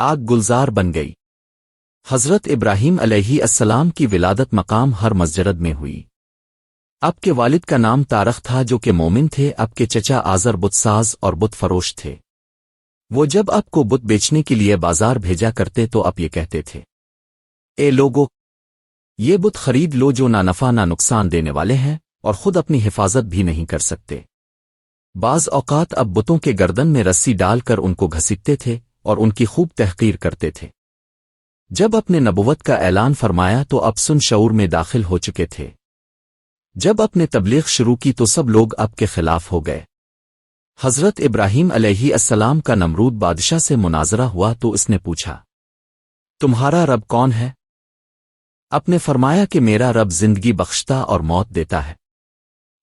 آگ گلزار بن گئی۔ حضرت ابراہیم علیہ السلام کی ولادت مقام ہر مسجد میں ہوئی۔ اب کے والد کا نام تارخ تھا جو کہ مومن تھے، اب کے چچا آزر بت ساز اور بت فروش تھے۔ وہ جب اب کو بت بیچنے کے لیے بازار بھیجا کرتے تو اب یہ کہتے تھے، اے لوگو، یہ بت خرید لو جو نہ نفع نہ نقصان دینے والے ہیں اور خود اپنی حفاظت بھی نہیں کر سکتے۔ بعض اوقات اب بتوں کے گردن میں رسی ڈال کر ان کو گھسیٹتے تھے اور ان کی خوب تحقیر کرتے تھے۔ جب اپنے نبوت کا اعلان فرمایا تو اب سن شعور میں داخل ہو چکے تھے۔ جب اپنے تبلیغ شروع کی تو سب لوگ اب کے خلاف ہو گئے۔ حضرت ابراہیم علیہ السلام کا نمرود بادشاہ سے مناظرہ ہوا تو اس نے پوچھا، تمہارا رب کون ہے؟ اپ نے فرمایا کہ میرا رب زندگی بخشتا اور موت دیتا ہے۔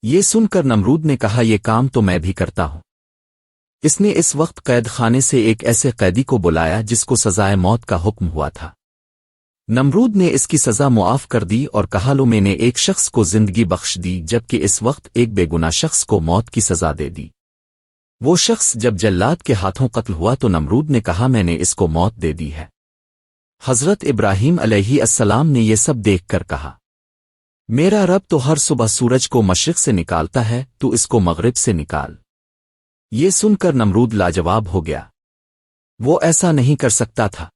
یہ سن کر نمرود نے کہا، یہ کام تو میں بھی کرتا ہوں۔ اس نے اس وقت قید خانے سے ایک ایسے قیدی کو بلایا جس کو سزائے موت کا حکم ہوا تھا۔ نمرود نے اس کی سزا معاف کر دی اور کہا، لو میں نے ایک شخص کو زندگی بخش دی جبکہ اس وقت ایک بے گناہ شخص کو موت کی سزا دے دی۔ وہ شخص جب جلاد کے ہاتھوں قتل ہوا تو نمرود نے کہا، میں نے اس کو موت دے دی ہے۔ حضرت ابراہیم علیہ السلام نے یہ سب دیکھ کر کہا، میرا رب تو ہر صبح سورج کو مشرق سے نکالتا ہے، تو اس کو مغرب سے نکال۔ یہ سن کر نمرود لاجواب ہو گیا، وہ ایسا نہیں کر سکتا تھا۔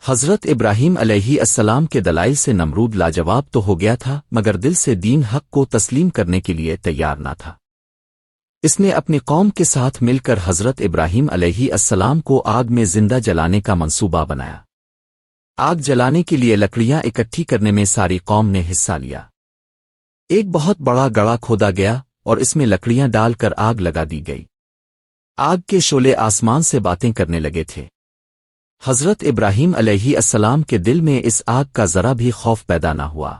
حضرت ابراہیم علیہ السلام کے دلائل سے نمرود لاجواب تو ہو گیا تھا مگر دل سے دین حق کو تسلیم کرنے کے لیے تیار نہ تھا۔ اس نے اپنی قوم کے ساتھ مل کر حضرت ابراہیم علیہ السلام کو آگ میں زندہ جلانے کا منصوبہ بنایا۔ آگ جلانے کے لیے لکڑیاں اکٹھی کرنے میں ساری قوم نے حصہ لیا۔ ایک بہت بڑا گڑھا کھودا گیا اور اس میں لکڑیاں ڈال کر آگ لگا دی گئی۔ آگ کے شعلے آسمان سے باتیں کرنے لگے تھے۔ حضرت ابراہیم علیہ السلام کے دل میں اس آگ کا ذرا بھی خوف پیدا نہ ہوا۔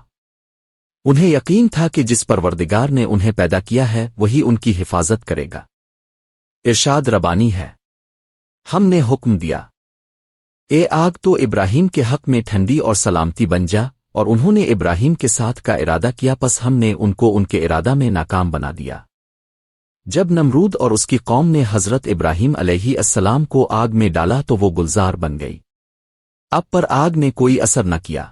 انہیں یقین تھا کہ جس پروردگار نے انہیں پیدا کیا ہے وہی ان کی حفاظت کرے گا۔ ارشاد ربانی ہے، ہم نے حکم دیا، اے آگ تو ابراہیم کے حق میں ٹھنڈی اور سلامتی بن جا، اور انہوں نے ابراہیم کے ساتھ کا ارادہ کیا پس ہم نے ان کو ان کے ارادہ میں ناکام بنا دیا۔ جب نمرود اور اس کی قوم نے حضرت ابراہیم علیہ السلام کو آگ میں ڈالا تو وہ گلزار بن گئی۔ اب پر آگ نے کوئی اثر نہ کیا۔